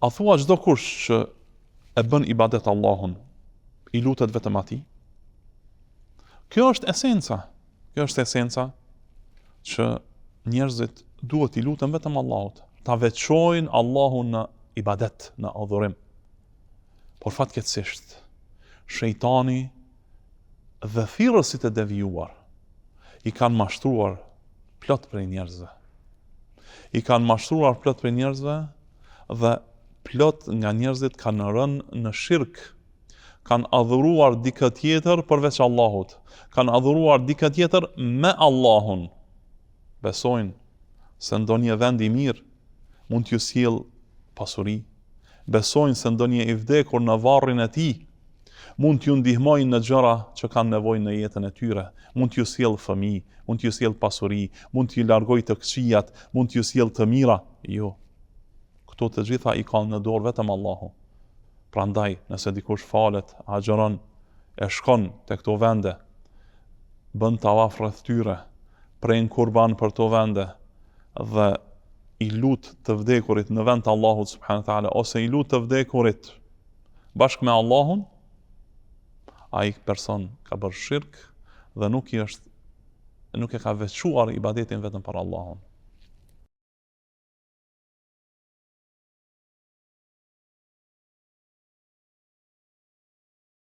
A thua çdo kush që e bën ibadet Allahun, i lutet vetëm atij? Kjo është esenca. Kjo është esenca që njerëzit duhet i luten vetëm Allahut, ta veçojnë Allahun në ibadet, në adhurim. Por fatkeqësisht, shejtani dhe thirrësit e devijuar i kanë mashtruar plot prej njerëzve. I kanë mashtruar plot prej njerëzve dhe plot nga njerëzit kanë rënë në shirk, kanë adhuruar dikë tjetër përveç Allahut, kanë adhuruar dikë tjetër me Allahun. Besojnë se ndonjë vend i mirë mund t'ju sjell pasuri, besojnë se ndonjë i vdekur në varrin e tij mund t'ju ndihmojnë në gjëra që kanë nevojë në jetën e tyre, mund t'ju sjell fëmijë, mund t'ju sjell pasuri, mund t'ju largojë të këqijat, mund t'ju sjell të mira. Jo. Këto të gjitha i kanë në dorë vetëm Allahu. Prandaj, nëse dikush falet, agjeron, e shkon te këto vende, bën tavaf rreth tyre, pren kurban për to vende dhe i lut të vdekurit në vend të Allahut subhanahu wa taala ose i lut të vdekurit bashkë me Allahun, ai person ka bërë shirk dhe nuk e ka veçuar ibadetin vetëm për Allahun.